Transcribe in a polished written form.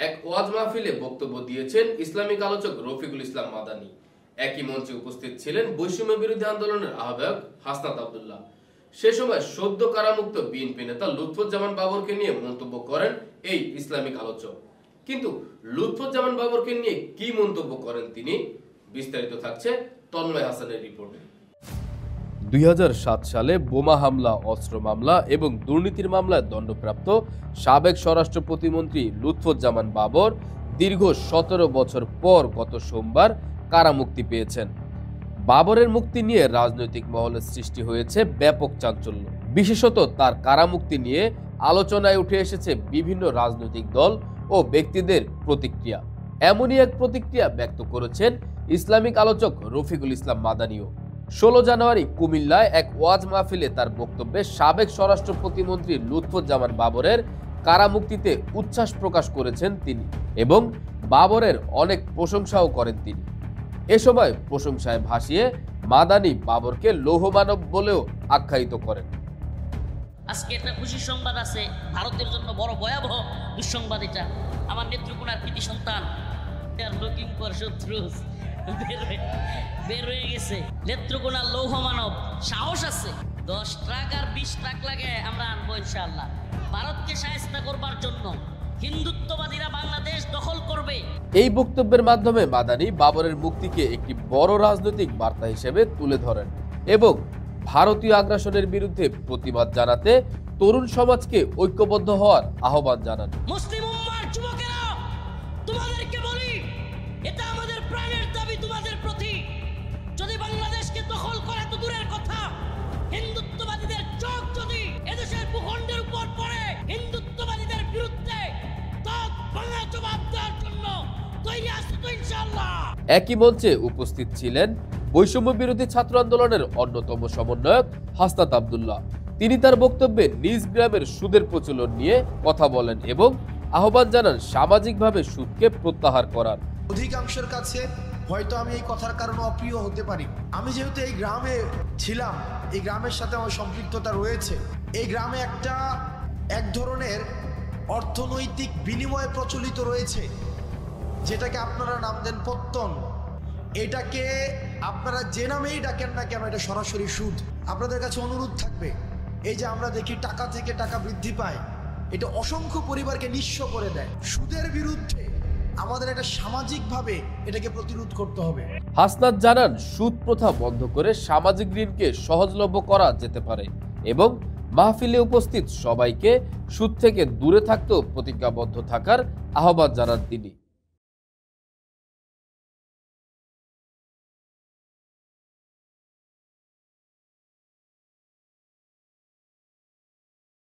এক ওয়াজ মাহফিলে বক্তব্য দিয়েছেন ইসলামিক আলোচক রফিকুল ইসলাম মাদানী। একই মঞ্চে উপস্থিত ছিলেন বৈষম্য বিরোধী আন্দোলনের আহ্বায়ক হাসনাত আব্দুল্লাহ। সে সময় সদ্য কারামুক্ত বিএনপি নেতা লুৎফুজ্জামান বাবরকে নিয়ে মন্তব্য করেন এই ইসলামিক আলোচক। কিন্তু লুৎফুজ্জামান বাবরকে নিয়ে কি মন্তব্য করেন তিনি, বিস্তারিত থাকছে তন্ময় হাসানের রিপোর্টে। 2007 সালে বোমা হামলা, অস্ত্র মামলা এবং দুর্নীতির মামলায় দণ্ডপ্রাপ্ত সাবেক স্বরাষ্ট্র প্রতিমন্ত্রী লুৎফুজ্জামান বাবর দীর্ঘ 17 বছর পর গত সোমবার কারামুক্তি পেয়েছেন। বাবরের মুক্তি নিয়ে রাজনৈতিক মহলে সৃষ্টি হয়েছে ব্যাপক চাঞ্চল্য। বিশেষত তার কারামুক্তি নিয়ে আলোচনায় উঠে এসেছে বিভিন্ন রাজনৈতিক দল ও ব্যক্তিদের প্রতিক্রিয়া। এমনই এক প্রতিক্রিয়া ব্যক্ত করেছেন ইসলামিক আলোচক রফিকুল ইসলাম মাদানীও। 16 জানুয়ারি কুমিল্লায় এক ওয়াজ মাহফিলে তার বক্তব্যে সাবেক স্বরাষ্ট্র প্রতিমন্ত্রী লুৎফুজ্জামান বাবরের কারামুক্তিতে উচ্ছ্বাস প্রকাশ করেছেন তিনি এবং বাবরের অনেক প্রশংসাও করেন তিনি। এ সময় প্রশংসায় ভাসিয়ে মাদানী বাবরকে লৌহমানব বলেও আখ্যায়িত করেন। আজকে একটা খুশির সংবাদ আছে, ভারতের জন্য বড় ভয়াবহ দুঃসংবাদ এটা। আমার নেত্রকোনার কৃতি সন্তান লুকিং ফর শত্রুস বের হয়ে গেছে। নেত্রকোনার লৌহ মানব সাহস আছে, 10 ট্রাক আর 20 ট্রাক লাগে আমরা আনবো ইনশাআল্লাহ। ভারতকে শায়েস্তা করবার জন্য হিন্দুত্ববাদীরা বাংলাদেশ দখল করবে। এই বক্তব্যের মাধ্যমে মাদানী বাবরের মুক্তিকে একটি বড় রাজনৈতিক বার্তা হিসেবে তুলে ধরেন এবং ভারতীয় আগ্রাসনের বিরুদ্ধে প্রতিবাদ জানাতে তরুণ সমাজকে ঐক্যবদ্ধ হওয়ার আহ্বান জানান। মুসলিম উম্মার যুবকেরা, তোমাদেরকে বলি, এটা আমাদের প্রাণের দাবি তোমাদের প্রতি। যদি বাংলাদেশকে দখল করা তো দূরের কথা, হিন্দুত্ববাদীদের চোখ যদি এদেশের ভূখণ্ডের উপর পড়ে, হিন্দুত্ববাদীদের বিরুদ্ধে তৎ বাংলা জবাব দেওয়ার জন্য তৈরি আছে তো ইনশাআল্লাহ। একই মঞ্চে উপস্থিত ছিলেন বৈষম্য বিরোধী ছাত্র আন্দোলনের অন্যতম সমন্বয়ক হাসনাত আব্দুল্লাহ। তিনি তার বক্তব্যে নিজ গ্রামের সুদের প্রচলন নিয়ে কথা বলেন এবং আহ্বান জানান সামাজিকভাবে সুদকে প্রত্যাহার করার। অধিকাংশের কাছে হয়তো আমি এই কথার কারণে অপ্রিয় হতে পারি। আমি যেহেতু এই গ্রামে ছিলাম, এই গ্রামের সাথে আমার সম্পৃক্ততা রয়েছে। এই গ্রামে এক ধরনের অর্থনৈতিক বিনিময় প্রচলিত রয়েছে, যেটাকে আপনারা নাম দেন পত্তন। এটাকে আপনারা যে নামেই ডাকেন না কেন, এটা সরাসরি সুদ। আপনাদের কাছে অনুরোধ থাকবে, এই যে আমরা দেখি টাকা থেকে টাকা বৃদ্ধি পায়, এটা অসংখ্য পরিবারকে নিঃস্ব করে দেয়। সুদের বিরুদ্ধে আমাদের একটা সামাজিকভাবে এটাকে প্রতিরোধ করতে হবে। হাসনাত জানান সুদ প্রথা বন্ধ করে সামাজিক ঋণকে সহজলভ্য করা যেতে পারে এবং মাহফিলে উপস্থিত সবাইকে সুদ থেকে দূরে থাকতেও প্রতিজ্ঞাবদ্ধ থাকার আহ্বান জানান তিনি।